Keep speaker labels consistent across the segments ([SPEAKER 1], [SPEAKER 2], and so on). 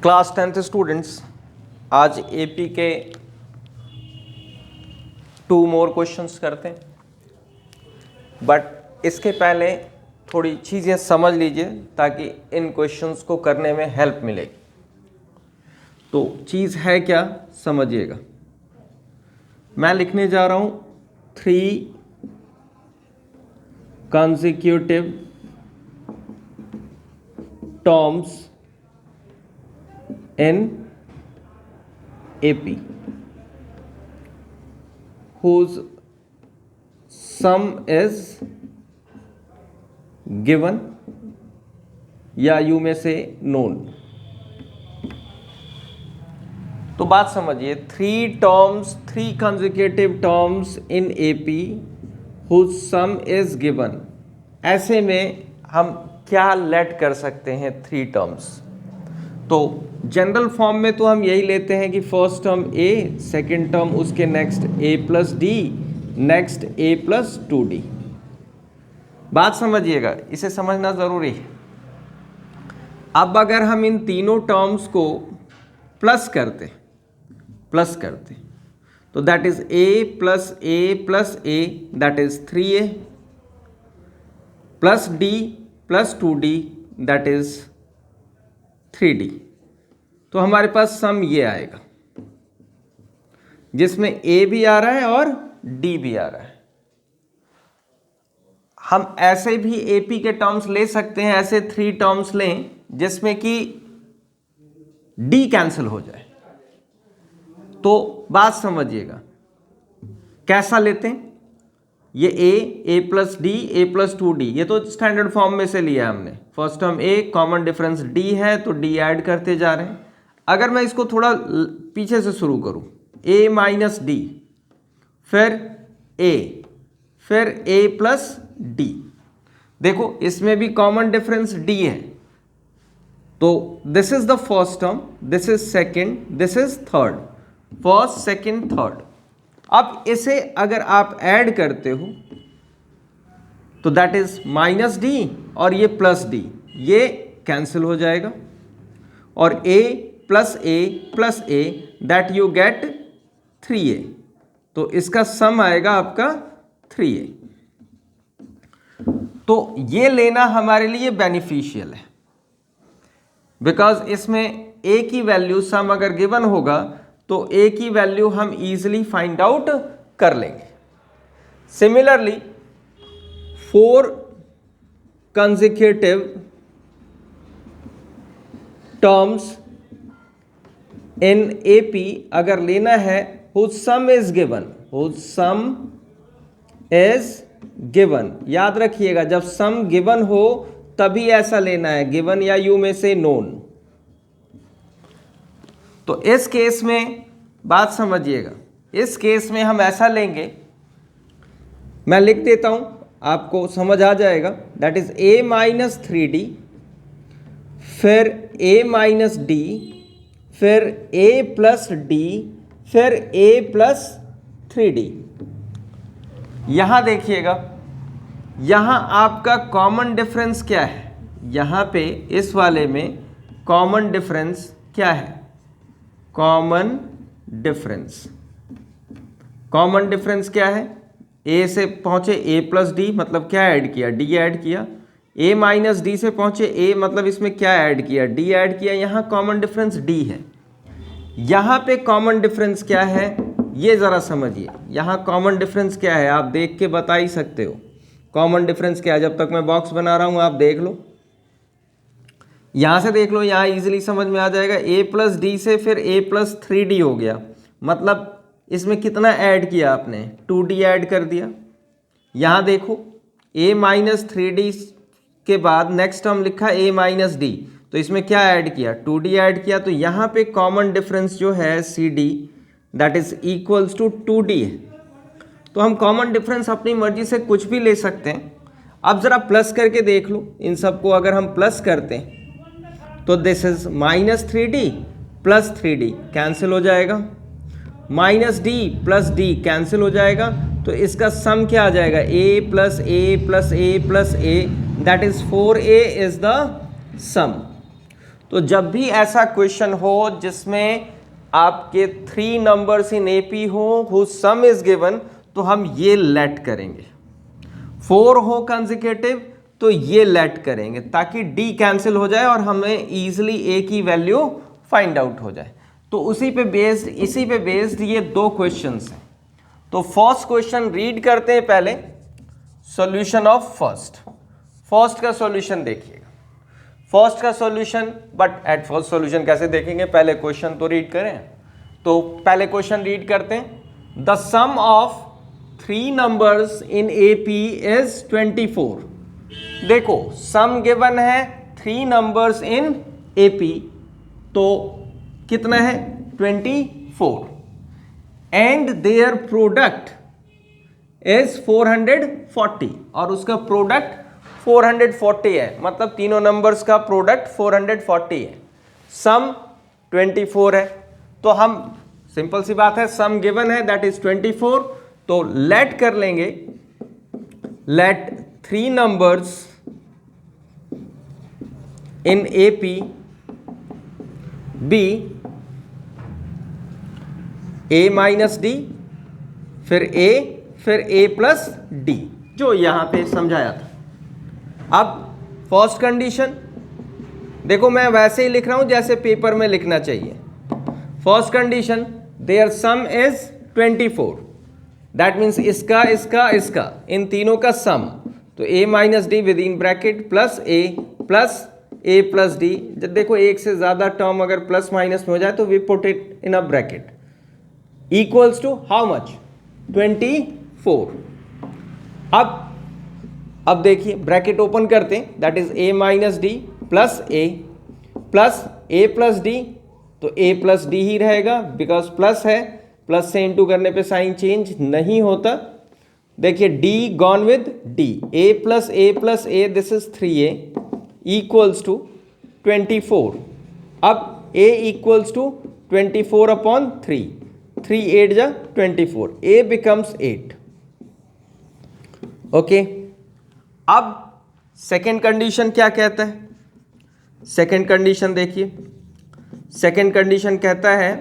[SPEAKER 1] Class 10th students, आज AP के 2 more questions करते हैं, बट इसके पहले थोड़ी चीज़ें समझ लीजिए ताकि इन क्वेश्चंस को करने में हेल्प मिलेगी। तो चीज़ है क्या, समझिएगा। मैं लिखने जा रहा हूँ 3 consecutive terms in AP whose sum is given या you may say known। तो बात समझिए, 3 consecutive terms in AP whose sum is given, ऐसे में हम क्या लेट कर सकते हैं 3 टर्म्स। तो जनरल फॉर्म में तो हम यही लेते हैं कि first term a, second term उसके next a plus D, next a plus 2d। बात समझिएगा, इसे समझना ज़रूरी है। अब अगर हम इन तीनों टर्म्स को प्लस करते तो that is a plus a that is 3a plus d plus 2d that is 3d। तो हमारे पास सम ये आएगा जिसमें a भी आ रहा है और d भी आ रहा है। हम ऐसे भी AP के टर्म्स ले सकते हैं, ऐसे 3 टर्म्स लें जिसमें कि d कैंसिल हो जाए। तो बात समझिएगा, कैसा लेते हैं। ये a plus D, a plus 2d, ये तो स्टैंडर्ड फॉर्म में से लिया है हमने। First term a, common difference d है तो d ऐड करते जा रहे हैं। अगर मैं इसको थोड़ा पीछे से शुरू करूं, a माइनस डी, फिर a, फिर a प्लस डी। देखो इसमें भी कॉमन डिफरेंस d है, तो this is the first term, this is second, this is third, first second third. अब इसे अगर आप ऐड करते हो तो दैट इज माइनस डी और ये प्लस डी, ये कैंसिल हो जाएगा और a plus a that you get 3a। तो इसका सम आएगा आपका 3a। तो ये लेना हमारे लिए बेनिफिशियल है, बिकॉज इसमें a की वैल्यू सम अगर गिवन होगा तो a की वैल्यू हम इजीली फाइंड आउट कर लेंगे। Similarly 4 consecutive terms in AP अगर लेना है whose sum is given, whose sum is given, याद रखिएगा जब सम गिवन हो तभी ऐसा लेना है, गिवन या यू में से नोन। तो इस केस में बात समझिएगा, इस केस में हम ऐसा लेंगे, मैं लिख देता हूं आपको समझ आ जाएगा। That is a minus 3d, फिर a माइनस डी, फिर a प्लस डी, फिर a प्लस 3d। यहां देखिएगा, यहां आपका कॉमन डिफरेंस क्या है, यहां पे इस वाले में कॉमन डिफरेंस क्या है, कॉमन डिफरेंस क्या है, a से पहुंचे a प्लस डी मतलब क्या ऐड किया, d ऐड किया। a माइनस डी से पहुंचे a मतलब इसमें क्या ऐड किया, d ऐड किया। यहां कॉमन डिफरेंस d है। यहां पे कॉमन डिफरेंस क्या है ये जरा समझिए। यहां कॉमन डिफरेंस क्या है आप देख के बता ही सकते हो। कॉमन डिफरेंस क्या है, जब तक मैं बॉक्स बना रहा हूं आप देख लो, यहां से देख लो, यहां इजीली समझ में आ जाएगा। a प्लस डी से फिर a प्लस 3d हो गया, मतलब इसमें कितना ऐड किया आपने, 2d ऐड कर दिया। यहां देखो a माइनस 3d के बाद नेक्स्ट टर्म लिखा a माइनस डी, तो इसमें क्या ऐड किया, 2d ऐड किया। तो यहां पे कॉमन डिफरेंस जो है cd that is equals to 2d है। तो हम कॉमन डिफरेंस अपनी मर्जी से कुछ भी ले सकते हैं। अब जरा प्लस करके देख लो, इन सबको अगर हम प्लस करते हैं तो this is minus 3d plus 3d cancel हो जाएगा, minus D plus D cancel हो जाएगा। तो इसका सम क्या आ जाएगा, a plus a plus a plus a that is 4a is the sum. तो जब भी ऐसा क्वेश्चन हो जिसमें आपके 3 नंबर्स इन एपी हो हुज सम इज गिवन, तो हम ये लेट करेंगे। 4 हो कंसेक्यूटिव तो ये लेट करेंगे ताकि डी कैंसिल हो जाए और हमें इजीली ए की वैल्यू फाइंड आउट हो जाए। तो इसी पे बेस्ड ये 2 क्वेश्चंस हैं। तो फर्स्ट क्वेश्चन रीड करते हैं पहले, सॉल्यूशन ऑफ फर्स्ट का सॉल्यूशन देखिएगा। फर्स्ट का solution, but at first solution कैसे देखेंगे, पहले क्वेश्चन तो रीड करें। तो पहले क्वेश्चन रीड करते हैं। The sum of 3 numbers in AP is 24। देखो सम गिवन है 3 नंबर्स इन एपी, तो कितना है 24, एंड देयर प्रोडक्ट इज 440, और उसका प्रोडक्ट 440 है, मतलब तीनों नंबर्स का प्रोडक्ट 440 है, सम 24 है। तो हम सिंपल सी बात है, सम गिवन है दैट इज 24, तो लेट कर लेंगे, let 3 numbers in AP be A minus D, फिर ए प्लस डी, जो यहां पे समझाया था। अब फर्स्ट कंडीशन देखो, मैं वैसे ही लिख रहा हूं जैसे पेपर में लिखना चाहिए। First condition, there sum is 24, that means इसका इन तीनों का सम, तो a minus D with in bracket plus A plus D. जब देखो एक से ज्यादा टर्म अगर प्लस माइनस में हो जाए तो we put it in a bracket, equals to how much 24। अब देखिए ब्रैकेट ओपन करते हैं, that is a minus D plus A plus D, तो a प्लस डी ही रहेगा बिकॉज प्लस है, प्लस से इंटू करने पे साइन चेंज नहीं होता। देखिए d gone with d, a plus A this is 3a equals to 24। अब a इक्वल्स टू 24 अपॉन 3, 3 8 जा 24, a बिकम्स 8। ओके, अब सेकेंड कंडीशन क्या कहता है? सेकेंड कंडीशन देखिए, सेकेंड कंडीशन कहता है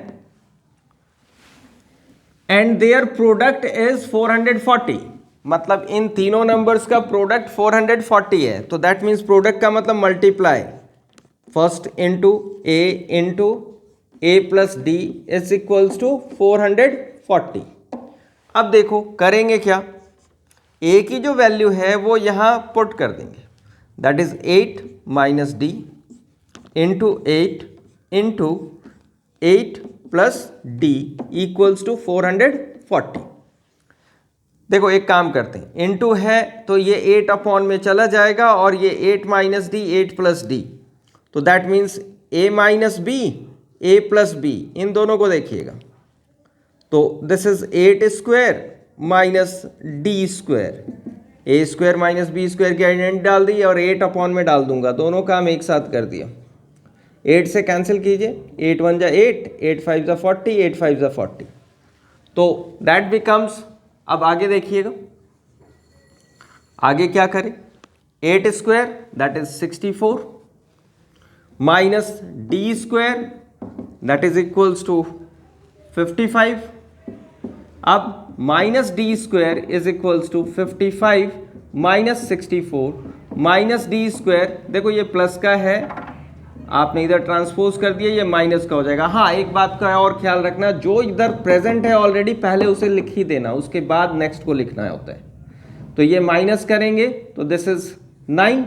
[SPEAKER 1] एंड देयर प्रोडक्ट इज 440, मतलब इन तीनों नंबर्स का प्रोडक्ट 440 है, तो दैट मीन्स प्रोडक्ट का मतलब multiply first into A plus D is equals to 440। अब देखो करेंगे क्या, ए की जो वैल्यू है वो यहां पुट कर देंगे, that is 8 minus D into 8 plus D equals to 440। देखो एक काम करते हैं, इनटू है तो ये 8 अपॉन में चला जाएगा और ये 8 माइनस डी 8 प्लस डी, तो that means A minus B A plus B, इन दोनों को देखिएगा, तो this is 8 square minus D square, A square minus B square की आइडेंटिटी डाल दी और 8 अपॉन में डाल दूंगा, दोनों काम एक साथ कर दिया। 8 से कैंसिल कीजिए, 8 1 जा 8, 8 5 जा 40, 8 5 जा 40, तो दैट बिकम्स, अब आगे देखिएगा, आगे क्या करें, 8 square that is 64 minus D square that is equals to 55। अब minus D square is equals to 55 minus 64 minus D square, देखो ये प्लस का है, आपने इधर ट्रांसपोज कर दिया, ये माइनस का हो जाएगा। हाँ, एक बात का और ख्याल रखना, जो इधर प्रेजेंट है ऑलरेडी पहले उसे लिख ही देना, उसके बाद नेक्स्ट को लिखना होता है। तो ये माइनस करेंगे तो दिस इज 9,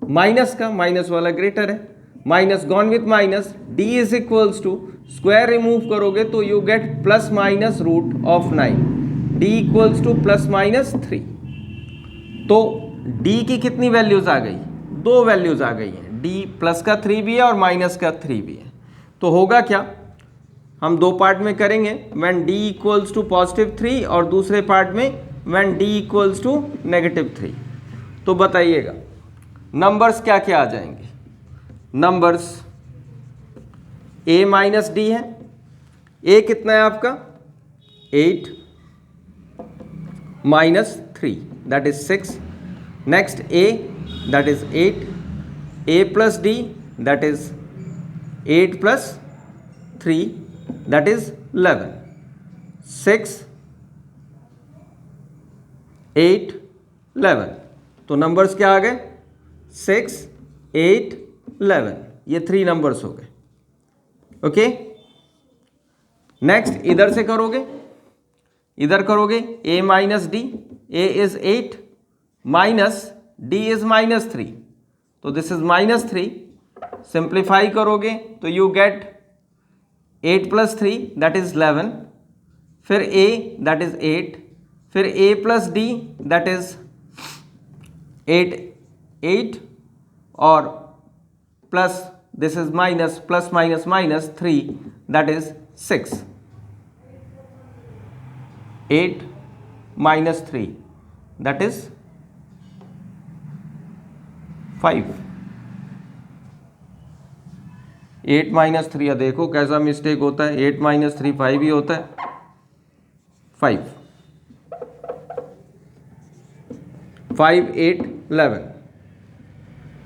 [SPEAKER 1] माइनस का, माइनस वाला ग्रेटर है, minus gone with minus, D is equals to square remove करोगे तो you get plus minus root of 9, D equals to plus minus 3। तो डी की कितनी वैल्यूज आ गई? 2 वैल्यूज आ गई हैं, डी प्लस का 3 भी है और माइनस का 3 भी है। तो होगा क्या, हम 2 पार्ट में करेंगे, when D equals to positive 3 और दूसरे पार्ट में when D equals to negative 3। तो बताइएगा नंबर्स क्या क्या आ जाएंगे? नंबर्स a माइनस डी है, a कितना है आपका 8 minus 3 that is 6, next a that is 8, a plus d that is 8 plus 3 that is 11, 6, 8, 11। तो नंबर्स क्या आ गए? 6, 8, 11, ये 3 नंबर्स हो गए। ओके, नेक्स्ट इधर से करोगे, इधर करोगे a minus D, a is 8 minus d is -3, तो दिस इज -3। सिंप्लीफाई करोगे तो you gate 8 plus 3 that is 11, फिर a दैट इज 8, फिर a plus d that is 8 और plus this is minus, plus minus minus 3 that is 6, 8 minus 3 that is 5। 8 minus 3, देखो कैसा mistake होता है, 8 माइनस 3 5 ही होता है, 5, 5, 8, 11।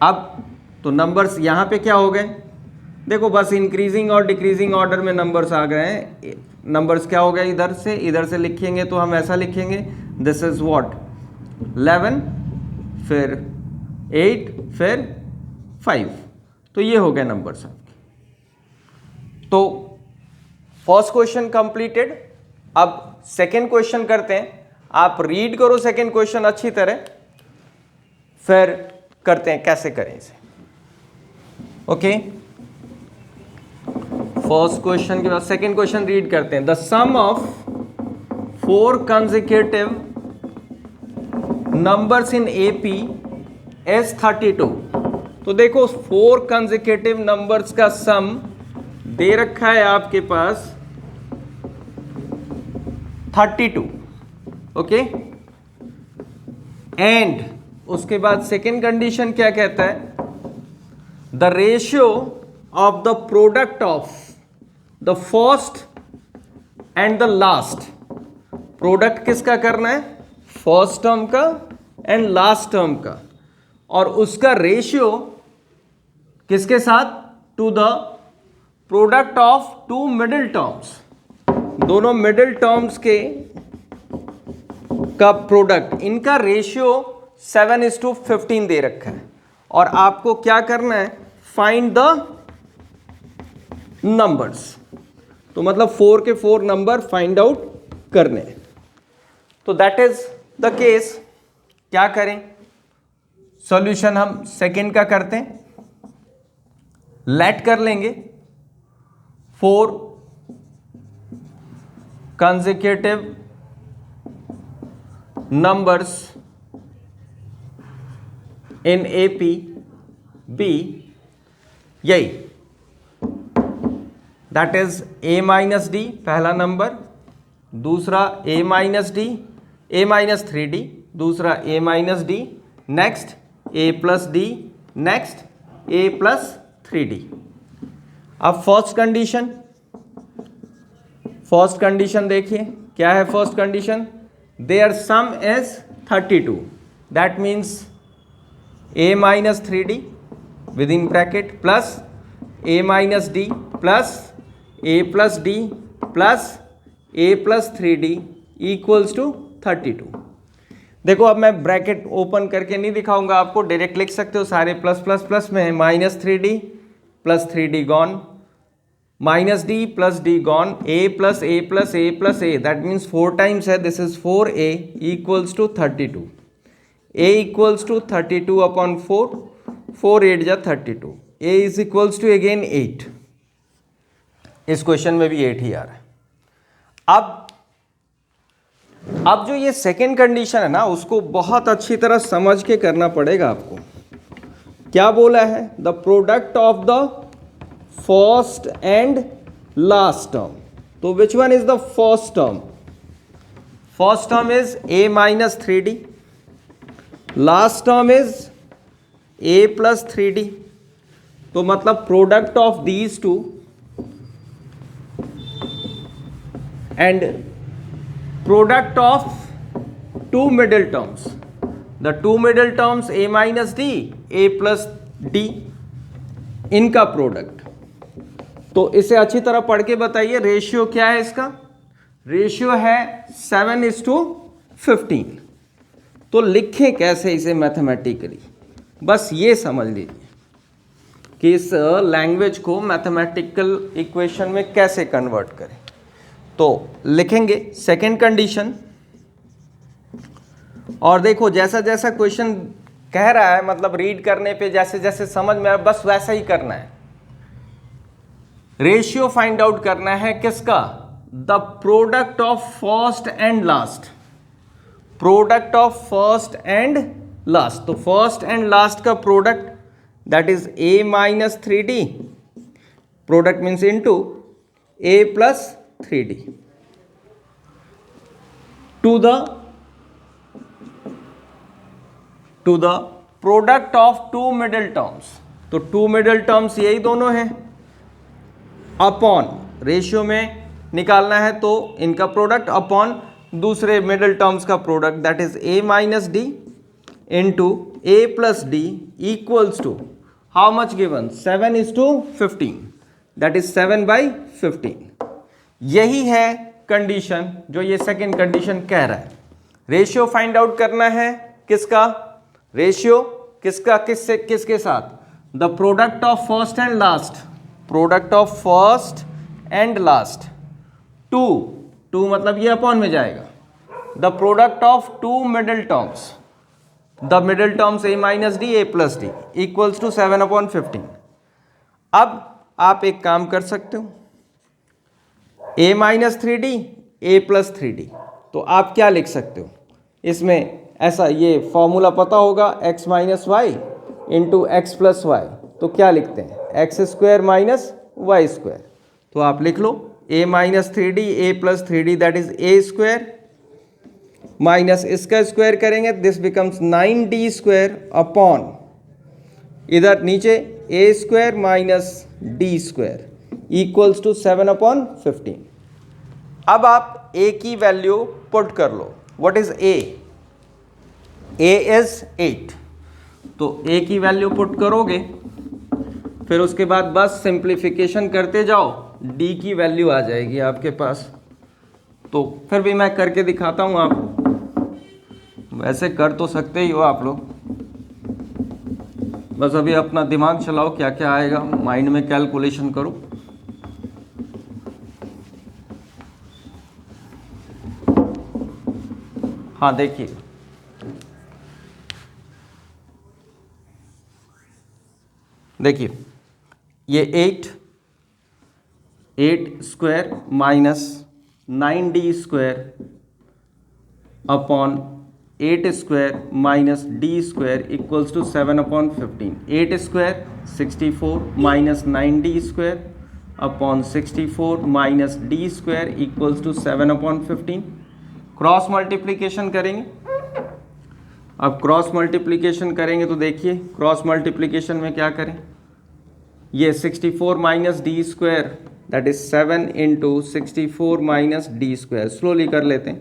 [SPEAKER 1] अब तो नंबर्स यहाँ पे क्या हो गए? देखो बस इंक्रीजिंग और डिक्रीजिंग ऑर्डर में नंबर्स आ गए हैं। नंबर्स क्या हो गए? इधर से लिखेंगे तो हम ऐसा लिखेंगे, दिस इज व्हाट 11, फिर 8, फिर 5, तो ये हो गए नंबर्स आपके। तो फर्स्ट क्वेश्चन कंप्लीटेड। अब सेकेंड क्वेश्चन करते हैं। आप रीड करो सेकेंड क्वेश्चन अच्छी तरह, फिर करते हैं कैसे करें इसे। ओके, फर्स्ट क्वेश्चन के बाद सेकेंड क्वेश्चन रीड करते हैं। The sum of 4 consecutive numbers in AP is 32। तो देखो 4 कंसेक्यूटिव नंबर्स का सम दे रखा है आपके पास 32। ओके, एंड उसके बाद सेकेंड कंडीशन क्या कहता है? The ratio of the product of the first and the last. Product किसका करना है? फर्स्ट टर्म का एंड लास्ट टर्म का, और उसका रेशियो किसके साथ? To the product of 2 middle terms. दोनों मिडिल टर्म्स के का प्रोडक्ट, इनका रेशियो 7:15 दे रखा है, और आपको क्या करना है? Find the numbers. तो मतलब 4 के 4 नंबर फाइंड आउट करने। तो दैट इज द केस। क्या करें? सॉल्यूशन हम सेकेंड का करते हैं, लेट कर लेंगे 4 consecutive numbers in AP B, यही that is A minus D पहला नंबर, दूसरा A minus D, A minus 3D, दूसरा A minus D, next A plus D, next A plus 3D। अब फर्स्ट कंडीशन देखिए क्या है। First condition, their sum is 32, that means A minus 3D within bracket plus A minus D plus A plus D plus A plus 3D equals to 32। देखो अब मैं bracket open करके नहीं दिखाऊंगा आपको, डायरेक्ट लिख सकते हो, सारे प्लस प्लस प्लस में है। -3D plus 3D gone, -D plus D gone, A plus A plus A plus A, that means 4 times है, this is 4A equals to 32। A equals to 32 upon 4, 4 8 जा 32, A is equals to again 8। इस question में भी 8 ही आ रहा है। अब जो ये सेकेंड कंडीशन है ना, उसको बहुत अच्छी तरह समझ के करना पड़ेगा आपको। क्या बोला है? The product of the first and last term. तो which one is the first term? First term is A minus 3D, last term is A plus 3D। तो मतलब product of these two and product of 2 middle terms, the 2 middle terms A minus D, A plus D, इनका product. तो इसे अच्छी तरह पढ़ के बताइए रेशियो क्या है इसका। रेशियो है 7:15। तो लिखें कैसे इसे मैथमेटिकली, बस ये समझ लीजिए कि इस लैंग्वेज को मैथमेटिकल इक्वेशन में कैसे कन्वर्ट करें। तो लिखेंगे सेकेंड कंडीशन, और देखो जैसा जैसा क्वेश्चन कह रहा है, मतलब रीड करने पे जैसे जैसे समझ में आए बस वैसा ही करना है। रेशियो फाइंड आउट करना है किसका, the product of first and last, product of first and last. तो फर्स्ट एंड लास्ट का product that is a minus 3d, product means into a plus 3d to the product of two middle terms. तो two middle terms यही दोनों हैं, upon ratio में निकालना है तो इनका प्रोडक्ट अपॉन दूसरे मिडिल टर्म्स का product that is a minus D into a plus D equals to how much given 7:15, that is 7/15। यही है कंडीशन जो ये सेकेंड कंडीशन कह रहा है। रेशियो फाइंड आउट करना है किसका, रेशियो किसका किससे किसके साथ, the product of first and last, product of first and last to मतलब ये अपॉन में जाएगा, the product of two middle terms, the middle terms a minus D a plus D equals to 7/15। अब आप एक काम कर सकते हो, a minus 3d a plus 3d, तो आप क्या लिख सकते हो इसमें, ऐसा ये फॉर्मूला पता होगा x minus Y into X plus Y, तो क्या लिखते हैं X square minus Y square. तो आप लिख लो a minus 3d a plus 3d that is a square minus इसका स्क्वायर करेंगे this becomes 9d square upon इधर नीचे a square minus d square equals to 7/15। अब आप a की वैल्यू पुट कर लो, व्हाट इज a इज 8, तो a की वैल्यू पुट करोगे, फिर उसके बाद बस सिंप्लीफिकेशन करते जाओ, d की वैल्यू आ जाएगी आपके पास। तो फिर भी मैं करके दिखाता हूँ आपको, वैसे कर तो सकते ही हो आप लोग, बस अभी अपना दिमाग चलाओ क्या क्या आएगा, माइंड में कैलकुलेशन करो। हाँ देखिए, ये 8 square minus 9d square upon 8 square minus d square equals to 7/15। 8 square 64 minus 9d square upon 64 minus d square equals to 7/15। Cross multiplication करेंगे, अब क्रॉस मल्टीप्लिकेशन करेंगे तो देखिए क्रॉस मल्टीप्लिकेशन में क्या करें, ये 64 minus D square that is 7 into 64 minus D square, slowly कर लेते हैं,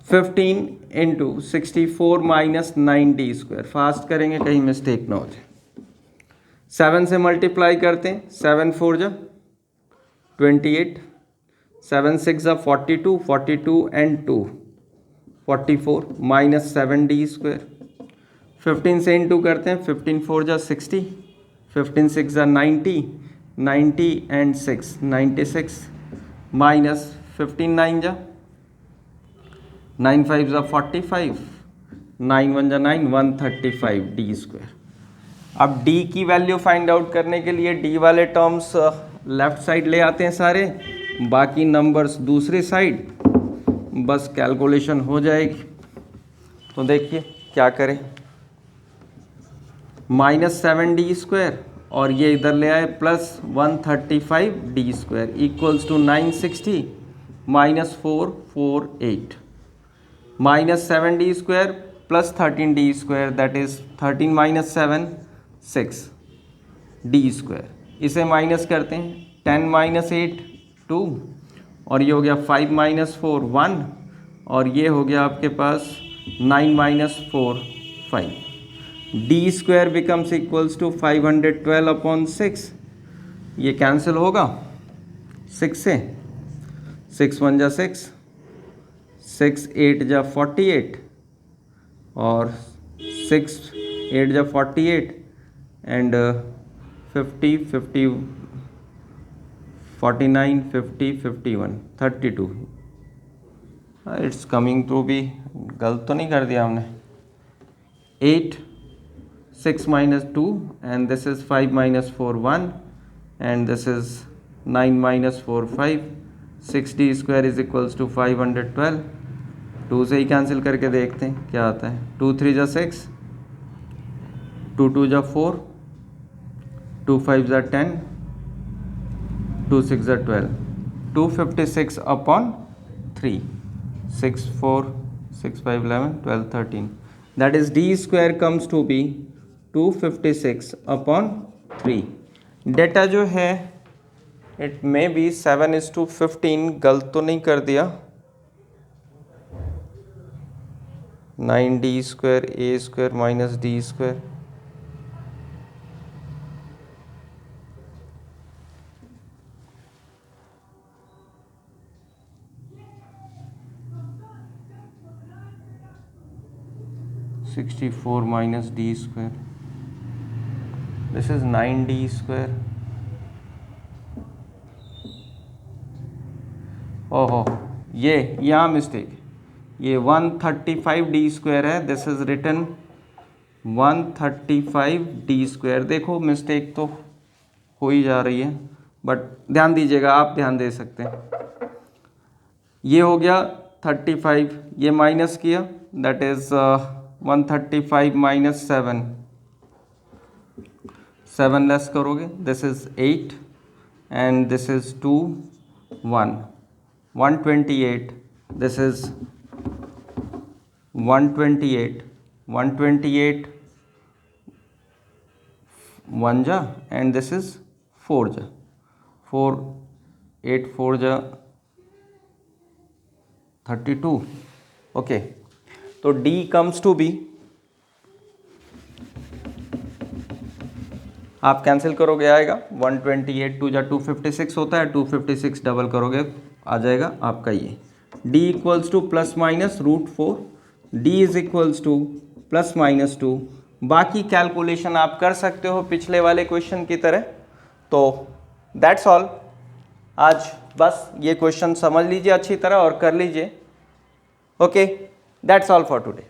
[SPEAKER 1] 15 into 64 minus 9d square, fast करेंगे कहीं मिस्टेक ना हो जाए। 7 से मल्टीप्लाई करते हैं, 7 4 जा 28, 7 6 जा 42, 42 एंड 2 44 माइनस 7d स्क्वायर। 15 से इंटू करते हैं, 15 4 जा 60, 15 6 जा 90, 90 एंड 6 96 माइनस 15 9 जा 9 5 जा 45, 9 1 जा 9 135 डी स्क्वायर। अब d की वैल्यू फाइंड आउट करने के लिए d वाले टर्म्स लेफ्ट साइड ले आते हैं सारे, बाकी नंबर्स दूसरी साइड, बस कैलकुलेशन हो जाएगी। तो देखिए क्या करें, माइनस 7d स्क्वायर और ये इधर ले आए plus 135d square equals to 960 minus 448 minus 7d square plus 13d square that is 13 minus 7 6d square. इसे माइनस करते हैं, 10 माइनस 8 2 और ये हो गया 5 माइनस 4 1 और ये हो गया आपके पास 9 minus 4 5। D square becomes equals to 512 upon 6, ये कैंसिल होगा 6 से, 6 1 जा 6, 6 8 जा 48 और 6 8 जा 48 and 50 50 49 50 51 32। It's coming to be, गलत तो नहीं कर दिया हमने। 8 6 minus 2 and this is 5 minus 4 1 and this is 9 minus 4 5, 6d square is equals to 512। 2 से ही कैंसिल करके देखते हैं क्या आता है। 2 3 जा 6, 2 2 जा 4, 2 5 जा 10, 2 6 जा 12, 256 upon 3, 6 4 6 5 11 12 13, that is d square comes to be 256 upon 3। Data जो है इट मे बी 7:15, गलत तो नहीं कर दिया। 9d square a square minus d square, -64 minus d square, this is 9d square। ओहो, ये यहाँ मिस्टेक, ये 135d स्क्वायर है, this is written 135d square. देखो मिस्टेक तो हो ही जा रही है, बट ध्यान दीजिएगा, आप ध्यान दे सकते हैं। ये हो गया 35, ये माइनस किया, दैट इज 135 माइनस 7, 7 लेस करोगे, this is 8 and this is 2 1, 128, this is 128, 128 1 जा एंड दिस इज 4 जा, 4 8 4 जा 32। ओके, तो D कम्स टू बी, आप कैंसिल करोगे आएगा 128, 2 जा 256 होता है, 256 डबल करोगे आ जाएगा आपका ये D equals to plus minus √4, D is equals to plus minus 2। बाकी कैलकुलेशन आप कर सकते हो पिछले वाले क्वेश्चन की तरह। तो दैट्स ऑल, आज बस ये क्वेश्चन समझ लीजिए अच्छी तरह और कर लीजिए। Okay, that's all for today.